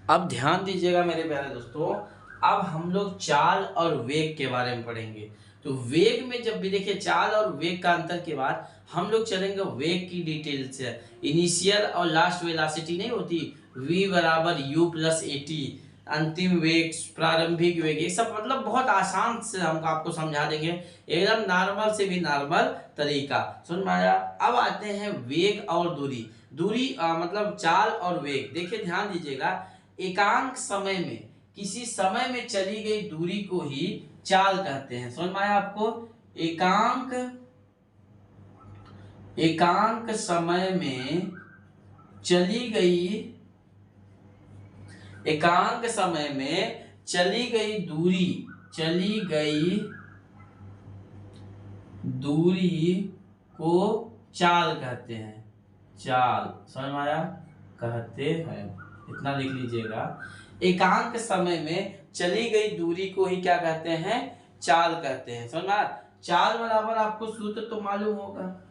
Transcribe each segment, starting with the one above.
अब ध्यान दीजिएगा मेरे प्यारे दोस्तों। अब हम लोग चाल और वेग के बारे में पढ़ेंगे। तो वेग में जब भी देखिए चाल और वेग का अंतर के बाद हम लोग चलेंगे वेग की डिटेल से। इनिशियल और लास्ट वेलोसिटी नहीं होती, v बराबर u प्लस ए टी, अंतिम वेग, प्रारंभिक वेग, ये सब मतलब बहुत आसान से हम आपको समझा देंगे, एकदम नॉर्मल से भी नॉर्मल तरीका। सुन में आया। अब आते हैं वेग और दूरी। दूरी मतलब चाल और वेग। देखिए ध्यान दीजिएगा, एकांक समय में किसी समय में चली गई दूरी को ही चाल कहते हैं। समझ में आया आपको? एकांक एकांक समय में चली गई एकांक समय में चली गई दूरी को चाल कहते हैं। चाल, समझ में आया? कहते हैं, इतना लिख लीजिएगा। एकांक समय में चली गई दूरी को ही क्या कहते हैं? चाल कहते हैं। समझ में आया? चाल बराबर आपको सूत्र तो मालूम होगा।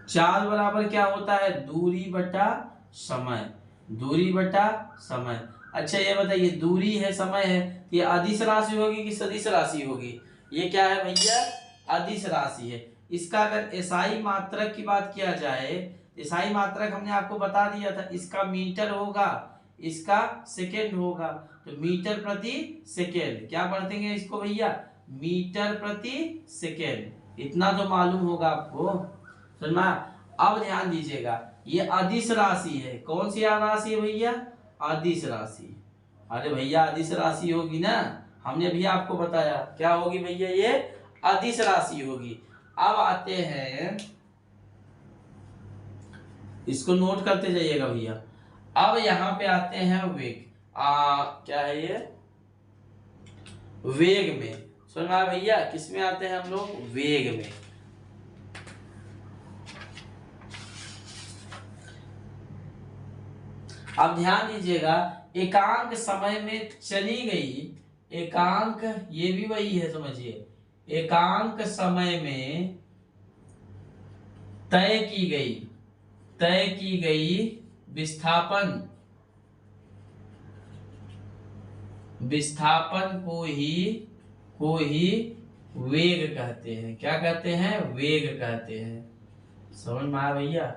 चाल बराबर क्या होता है? दूरी बटा समय। दूरी बटा समय। अच्छा ये बताइए, दूरी है, समय है, ये अदिश राशि होगी कि सदिश राशि होगी? ये क्या है भैया? अदिश राशि है। इसका अगर एसआई मात्रक की बात किया जाए, एसआई मात्रक हमने आपको बता दिया था, इसका मीटर होगा, इसका सेकेंड होगा। तो मीटर प्रति सेकेंड क्या पढ़ते हैं इसको भैया? मीटर प्रति सेकेंड। इतना तो मालूम होगा आपको। समझ में? अब ध्यान दीजिएगा, ये अदिश राशि है। कौन सी राशि है भैया? अदिश राशि। अरे भैया अदिश राशि होगी ना, हमने भी आपको बताया क्या होगी भैया, ये अदिश राशि होगी। अब आते हैं, इसको नोट करते जाइएगा भैया। अब यहां पे आते हैं वेग। क्या है ये? वेग में। सुना भैया, किस में आते हैं हम लोग? वेग में। अब ध्यान दीजिएगा, एकांक समय में चली गई, एकांक ये भी वही है, समझिए, एकांक समय में तय की गई विस्थापन को ही वेग कहते हैं। क्या कहते हैं? वेग कहते हैं। समझ में आया भैया?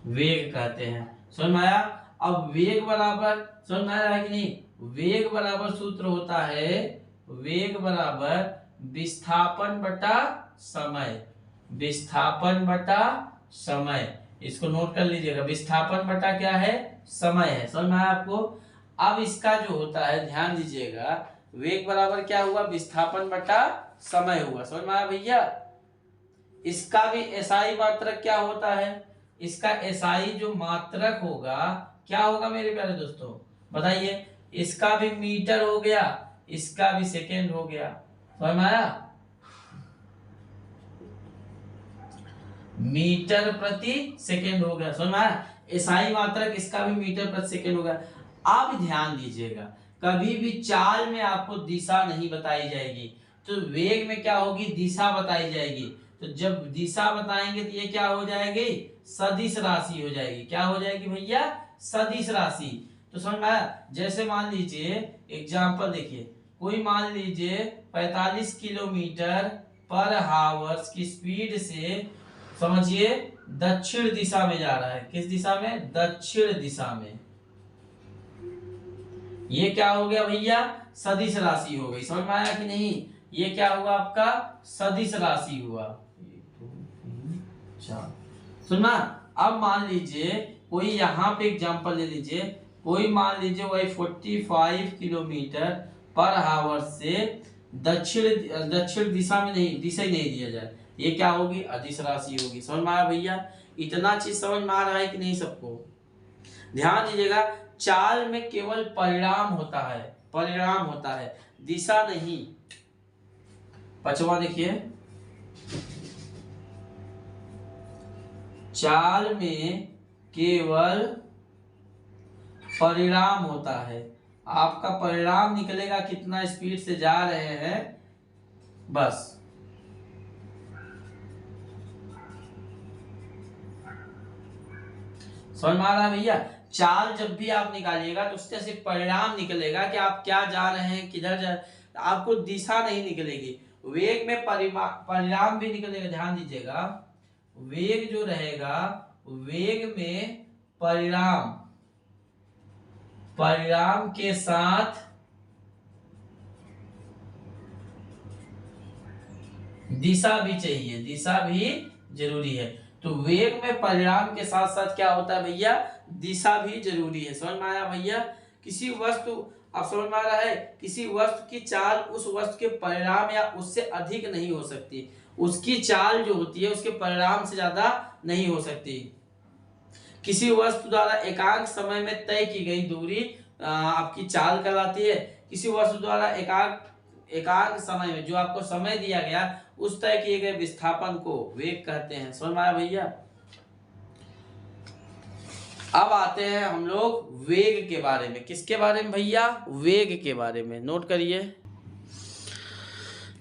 वेग कहते हैं। समझ में आया? अब वेग बराबर, समझ में आया कि नहीं? वेग बराबर सूत्र होता है, वेग बराबर विस्थापन बटा समय। विस्थापन बटा समय, इसको नोट कर लीजिएगा। विस्थापन बटा क्या है? समय है। समझ में आया आपको? अब इसका जो होता है, ध्यान दीजिएगा, वेग बराबर क्या हुआ? विस्थापन बटा समय हुआ। समझ में आया भैया? इसका भी एसआई मात्रक क्या होता है? इसका एसआई जो मात्रक होगा क्या होगा मेरे प्यारे दोस्तों? बताइए। इसका भी मीटर हो गया, इसका भी सेकेंड हो गया। समझ में आया? मीटर प्रति सेकेंड हो गया। समझ में आया? एसआई मात्रक इसका भी मीटर प्रति सेकेंड हो गया। अब ध्यान दीजिएगा, कभी भी चाल में आपको दिशा नहीं बताई जाएगी, तो वेग में क्या होगी? दिशा बताई जाएगी। तो जब दिशा बताएंगे तो ये क्या हो जाएगी? सदिश राशि हो जाएगी। क्या हो जाएगी भैया? सदिश राशि। तो समझ में आया? जैसे मान लीजिए, एग्जाम्पल देखिए, कोई मान लीजिए 45 किलोमीटर पर हावर्स की स्पीड से, समझिए, दक्षिण दिशा में जा रहा है। किस दिशा में? दक्षिण दिशा में। ये क्या हो गया भैया? सदिश राशि हो गई। समझ में आया कि नहीं? ये क्या हुआ आपका? सदिश राशि हुआ। 1 2 3 4। सुनना। अब मान लीजिए कोई यहां पे एग्जांपल ले लीजिए, कोई मान लीजिए वही 45 किलोमीटर पर हावर से दक्षिण दिशा में, नहीं, दिशा ही नहीं दिया जाए, ये क्या होगी? अदिश राशि होगी। समझ में आया भैया? इतना चीज समझ में आ रहा है कि नहीं सबको? ध्यान दीजिएगा, चाल में केवल परिणाम होता है, परिणाम होता है, दिशा नहीं। पांचवा देखिए, चाल में केवल परिणाम होता है। आपका परिणाम निकलेगा कितना स्पीड से जा रहे हैं, बस। समझ में आ रहा है भैया? चाल जब भी आप निकालिएगा तो उससे सिर्फ परिणाम निकलेगा कि आप क्या जा रहे हैं, किधर जा, आपको दिशा नहीं निकलेगी। वेग में परिणाम भी निकलेगा, ध्यान दीजिएगा। वेग जो रहेगा, वेग में परिणाम, परिणाम के साथ दिशा भी चाहिए, दिशा भी जरूरी है। तो वेग में परिणाम के साथ साथ क्या होता है भैया, दिशा भी जरूरी है। समझ में आया भैया? किसी वस्तु, आप समझ में आ रहा है, किसी वस्तु की चाल उस वस्तु के परिणाम या उससे अधिक नहीं हो सकती। उसकी चाल जो होती है उसके परिणाम से ज्यादा नहीं हो सकती। किसी वस्तु द्वारा एकांक समय में तय की गई दूरी आपकी चाल कहलाती है। किसी वस्तु द्वारा एकांक समय में जो आपको समय दिया गया उस तय किए गए विस्थापन को वेग कहते हैं। समझ में आया भैया? अब आते हैं हम लोग वेग के बारे में। किसके बारे में भैया? वेग के बारे में। नोट करिए,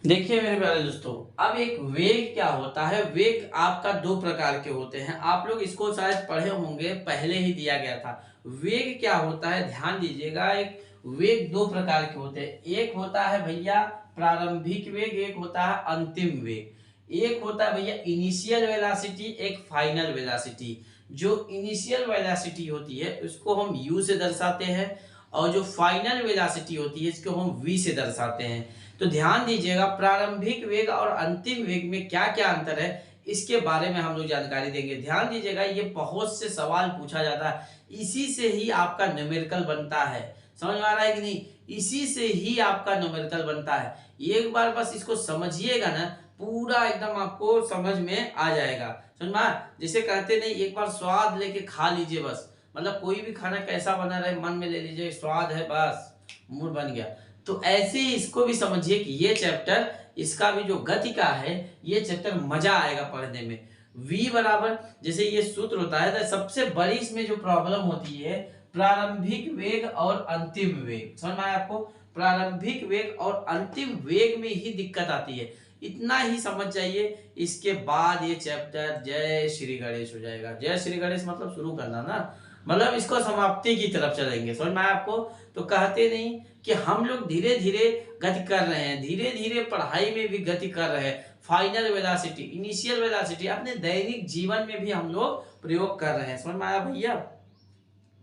देखिए मेरे प्यारे दोस्तों, अब एक वेग क्या होता है। वेग आपका दो प्रकार के होते हैं, आप लोग इसको शायद पढ़े होंगे, पहले ही दिया गया था। वेग क्या होता है, ध्यान दीजिएगा। एक वेग दो प्रकार के होते हैं, एक होता है भैया प्रारंभिक वेग, एक होता है अंतिम वेग। एक होता है भैया इनिशियल वेलोसिटी, एक फाइनल वेलोसिटी। जो इनिशियल वेलोसिटी होती है उसको हम u से दर्शाते हैं, और जो फाइनल वेलोसिटी होती है इसको हम v से दर्शाते हैं। तो ध्यान दीजिएगा, प्रारंभिक वेग और अंतिम वेग में क्या क्या अंतर है इसके बारे में हम लोग जानकारी देंगे। ध्यान दीजिएगा, ये बहुत से सवाल पूछा जाता है, इसी से ही आपका न्यूमेरिकल बनता है। समझ में आ रहा है कि नहीं? इसी से ही आपका न्यूमेरिकल बनता है। एक बार बस इसको समझिएगा ना, पूरा एकदम आपको समझ में आ जाएगा। समझ में? जैसे कहते नहीं, एक बार स्वाद लेके खा लीजिए बस, मतलब कोई भी खाना कैसा बना रहे मन में ले लीजिए, स्वाद है बस मूड बन गया। तो ऐसे ही इसको भी समझिए कि ये चैप्टर, इसका भी जो गति का है, ये चैप्टर मजा आएगा पढ़ने में। v बराबर, जैसे ये सूत्र होता है, तो सबसे बड़ी इसमें जो प्रॉब्लम होती है प्रारंभिक वेग और अंतिम वेग। समझ में आया आपको? प्रारंभिक वेग और अंतिम वेग में ही दिक्कत आती है, इतना ही समझ जाइए। इसके बाद ये चैप्टर जय श्री गणेश हो जाएगा। जय श्री गणेश मतलब शुरू करना ना, मतलब इसको समाप्ति की तरफ चलेंगे। समझ में आया आपको? तो कहते नहीं कि हम लोग धीरे धीरे गति कर रहे हैं, धीरे धीरे पढ़ाई में भी गति कर रहे हैं। फाइनल वेलोसिटी, इनिशियल वेलोसिटी अपने दैनिक जीवन में भी हम लोग प्रयोग कर रहे हैं। समझ में आया भैया?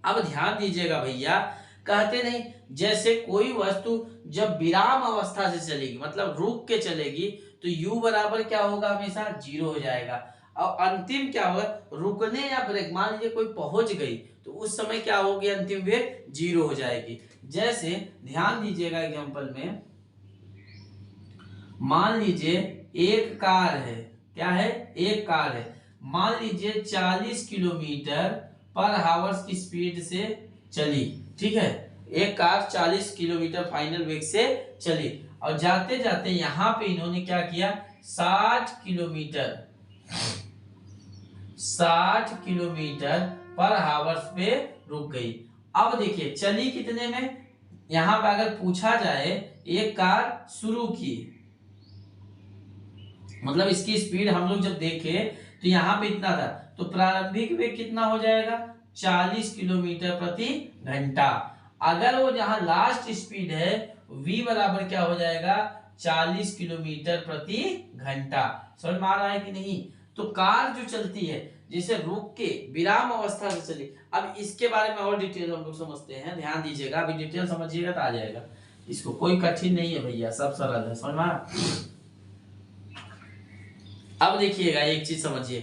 अब ध्यान दीजिएगा भैया, कहते नहीं जैसे कोई वस्तु जब विराम अवस्था से चलेगी, मतलब रुक के चलेगी, तो u बराबर क्या होगा, हमेशा 0 हो जाएगा। और अंतिम क्या होगा, रुकने या ब्रेक, मान लीजिए कोई पहुंच गई तो उस समय क्या होगी, अंतिम वेग 0 हो जाएगी। जैसे ध्यान दीजिएगा, एग्जांपल में मान लीजिए एक कार है, क्या है, एक कार है, मान लीजिए 40 किलोमीटर पर आवर्स की स्पीड से चली। ठीक है, एक कार 40 किलोमीटर फाइनल वेग से चली, और जाते जाते यहां पे इन्होंने क्या किया, 60 किलोमीटर पर आवर्स पे रुक गई। अब देखिए चली कितने में, यहां पे अगर पूछा जाए एक कार शुरू की, मतलब इसकी स्पीड हम लोग जब देखे तो यहाँ पे इतना था, तो प्रारंभिक वेग कितना हो जाएगा, 40 किलोमीटर प्रति घंटा। अगर वो जहां लास्ट स्पीड है v बराबर क्या हो जाएगा, 40 किलोमीटर प्रति घंटा। समझ में आ रहा है कि नहीं? तो कार जो चलती है जिसे रुक के विराम अवस्था से चली, अब इसके बारे में और डिटेल हम लोग समझते हैं। ध्यान दीजिएगा, अभी डिटेल समझिएगा तो आ जाएगा, इसको कोई कठिन नहीं है भैया, सब सरल है। समझ में? अब देखिएगा, एक चीज समझिए,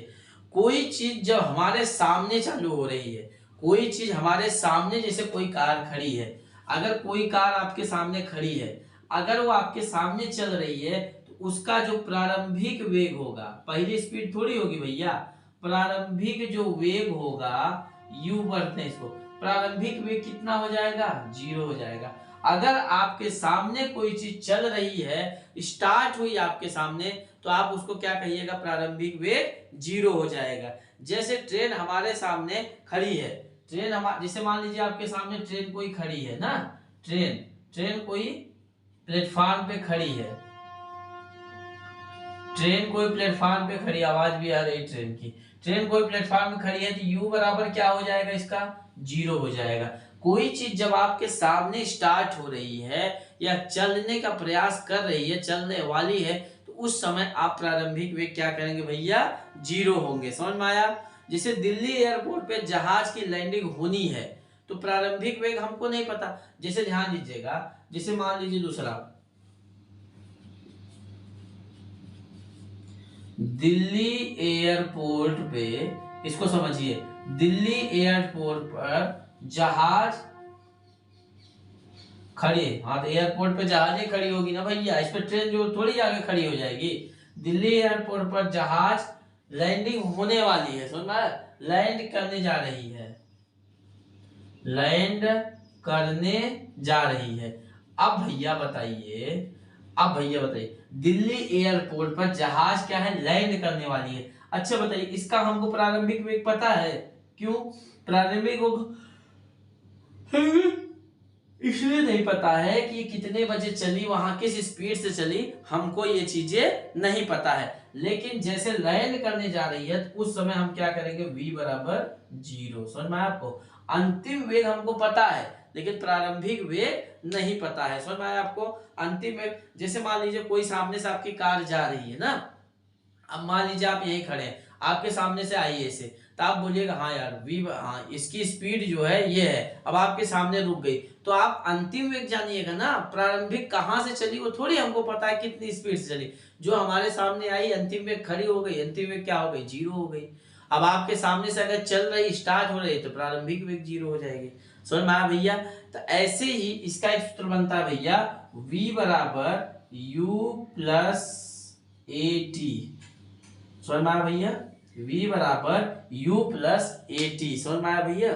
कोई चीज जब हमारे सामने चालू हो रही है, कोई चीज हमारे सामने, जैसे कोई कार खड़ी है, अगर कोई कार आपके सामने खड़ी है, अगर वो आपके सामने चल रही है, तो उसका जो प्रारंभिक वेग होगा, पहली स्पीड थोड़ी होगी भैया, प्रारंभिक जो वेग होगा u बढ़ते हैं इसको, प्रारंभिक वेग कितना हो जाएगा, 0 हो जाएगा। अगर आपके सामने कोई चीज चल रही है, स्टार्ट हुई आपके सामने, तो आप उसको क्या कहिएगा, प्रारंभिक वेग 0 हो जाएगा। जैसे ट्रेन हमारे सामने खड़ी है, ट्रेन जैसे मान लीजिए आपके सामने ट्रेन कोई खड़ी है ना, ट्रेन कोई प्लेटफॉर्म पे खड़ी है, ट्रेन कोई प्लेटफॉर्म पे खड़ी, आवाज भी आ रही ट्रेन की। ट्रेन कोई प्लेटफॉर्म में खड़ी है तो u बराबर क्या हो जाएगा, इसका 0 हो जाएगा। कोई चीज जब आपके सामने स्टार्ट हो रही है या चलने का प्रयास कर रही है, चलने वाली है, तो उस समय आप प्रारंभिक वेग क्या करेंगे भैया, 0 होंगे। समझ में आया। जैसे दिल्ली एयरपोर्ट पे जहाज की लैंडिंग होनी है तो प्रारंभिक वेग हमको नहीं पता। जैसे ध्यान दीजिएगा, जैसे मान लीजिए दूसरा, दिल्ली एयरपोर्ट पे, इसको समझिए, दिल्ली एयरपोर्ट पर जहाज खड़ी, हाँ तो एयरपोर्ट पे जहाजें खड़ी होगी ना भैया, इस पे ट्रेन जो थोड़ी आगे खड़ी हो जाएगी। दिल्ली एयरपोर्ट पर जहाज लैंडिंग होने वाली है, समझ में, लैंड करने जा रही है, लैंड करने जा रही है। अब भैया बताइए, दिल्ली एयरपोर्ट पर जहाज क्या है, लैंड करने वाली है। अच्छा बताइए, इसका हमको प्रारंभिक वेग पता है, क्यों प्रारंभिक इसलिए नहीं पता है कि कितने बजे चली, वहां किस स्पीड से चली, हमको ये चीजें नहीं पता है। लेकिन जैसे लैंड करने जा रही है तो उस समय हम क्या करेंगे, v बराबर 0। समझ में आपको, अंतिम वेग हमको पता है लेकिन प्रारंभिक वेग नहीं पता है। समझ में आया आपको, अंतिम वेग, जैसे मान लीजिए कोई सामने से आपकी कार जा रही है ना, अब मान लीजिए आप यहीं खड़े हैं, आपके सामने से आई ऐसे, तो आप बोलिएगा हाँ यार हाँ इसकी स्पीड जो है ये है, अब आपके सामने रुक गई, तो आप अंतिम वेग जानिएगा ना, प्रारंभिक कहाँ से चली वो थोड़ी हमको पता है कितनी स्पीड से चली। जो हमारे सामने आई अंतिम वेग खड़ी हो गई, अंतिम वेग क्या हो गई, 0 हो गई। अब आपके सामने से अगर चल रही, स्टार्ट हो रही, तो प्रारंभिक वेग 0 हो जाएगी। समझ में आया भैया। तो ऐसे ही इसका एक सूत्र बनता है भैया, v बराबर u प्लस at। समझ में आया भैया, v बराबर u प्लस at। समझ में आया भैया।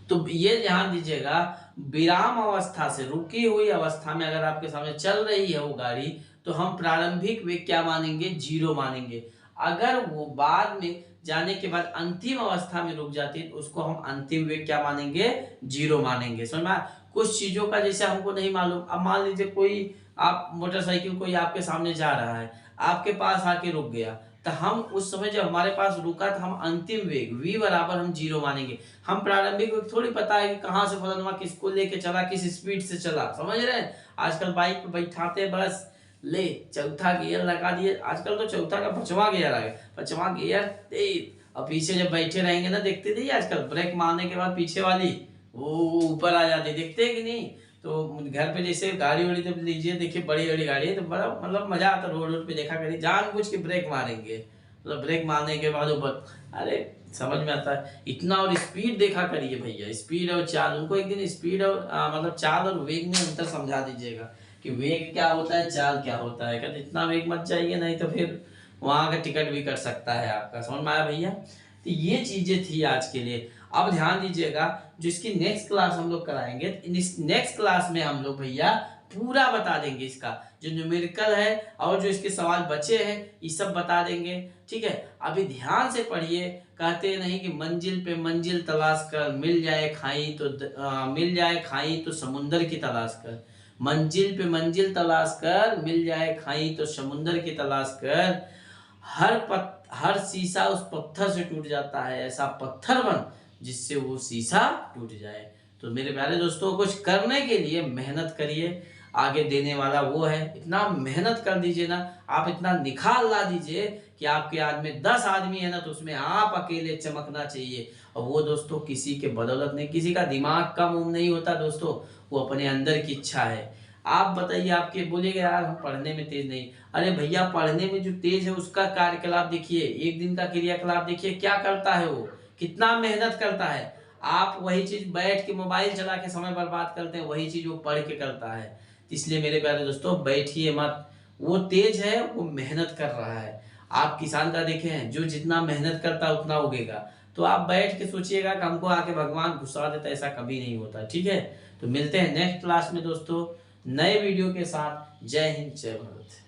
तो ये ध्यान दीजिएगा, विराम अवस्था से, रुकी हुई अवस्था में अगर आपके सामने चल रही है वो गाड़ी, तो हम प्रारंभिक वेग क्या मानेंगे, 0 मानेंगे। अगर वो बाद में जाने के बाद अंतिम अवस्था में रुक जाती है तो उसको हम अंतिम वेग क्या मानेंगे, 0 मानेंगे। समझ में। कुछ चीजों का जैसे हमको नहीं मालूम, अब मान लीजिए कोई आप मोटरसाइकिल कोई आपके सामने जा रहा है, आपके पास आके रुक गया, तो हम उस समय जब हमारे पास रुका तो हम अंतिम वेग v बराबर हम 0 मानेंगे। हम प्रारंभिक वेग थोड़ी पता है कि कहाँ से फलाना किसको लेके चला, किस स्पीड से चला। समझ रहे हैं। आजकल बाइक पे बैठाते बस ले चौथा गियर लगा दिए, आजकल तो चौथा का 5वां गियर आ गया, 5वां गियर तेज, और पीछे जब बैठे रहेंगे ना, देखते थे आजकल ब्रेक मारने के बाद पीछे वाली वो ऊपर आ जाती, देखते हैं कि नहीं। तो घर पे जैसे गाड़ी वाड़ी जब लीजिए, देखिए बड़ी बड़ी गाड़ी है तो बड़ा मतलब मजा आता, रोड पे देखा करिए, जानबूझ के ब्रेक मारेंगे, मतलब ब्रेक मारने के बाद ऊपर, अरे समझ में आता है इतना। और स्पीड देखा करिए भैया, स्पीड और चाल, उनको एक दिन स्पीड और मतलब चाल और वेग में अंतर समझा दीजिएगा कि वेग क्या होता है, चाल क्या होता है। कहते इतना वेग मत जाइए, नहीं तो फिर वहां का टिकट भी कट सकता है आपका। समझ में आया भैया। तो ये चीजें थी आज के लिए। अब ध्यान दीजिएगा, जो इसकी नेक्स्ट क्लास हम लोग कराएंगे, इस नेक्स्ट क्लास में हम लोग भैया पूरा बता देंगे, इसका जो न्यूमेरिकल है और जो इसके सवाल बचे हैं ये सब बता देंगे। ठीक है, अभी ध्यान से पढ़िए। कहते नहीं कि मंजिल पे मंजिल तलाश कर, मिल जाए खाई तो समुंदर की तलाश कर, मंजिल पे मंजिल तलाश कर, मिल जाए खाई तो समुंदर की तलाश कर, हर शीशा उस पत्थर से टूट जाता है, ऐसा पत्थर बन जिससे वो शीशा टूट जाए। तो मेरे प्यारे दोस्तों, कुछ करने के लिए मेहनत करिए, आगे देने वाला वो है। इतना मेहनत कर दीजिए ना, आप इतना निखार ला दीजिए कि आपके याद में 10 आदमी है ना, तो उसमें आप अकेले चमकना चाहिए। और वो दोस्तों किसी के बदौलत नहीं, किसी का दिमाग कम उम नहीं होता दोस्तों, वो अपने अंदर की इच्छा है। आप बताइए, आपके बोलेगा यार हम पढ़ने में तेज नहीं, अरे भैया पढ़ने में जो तेज है उसका कार्यकलाप देखिए, एक दिन का क्रियाकलाप देखिए, क्या करता है वो, कितना मेहनत करता है। आप वही चीज बैठ के मोबाइल चला के समय बर्बाद करते हैं, वही चीज वो पढ़ के करता है। इसलिए मेरे प्यारे दोस्तों बैठिए मत, वो तेज है, वो मेहनत कर रहा है। आप किसान का देखे हैं, जो जितना मेहनत करता है उतना उगेगा। तो आप बैठ के सोचिएगा कि हमको आके भगवान घुसा देता, ऐसा कभी नहीं होता। ठीक है, तो मिलते हैं नेक्स्ट क्लास में दोस्तों नए वीडियो के साथ। जय हिंद, जय भारत।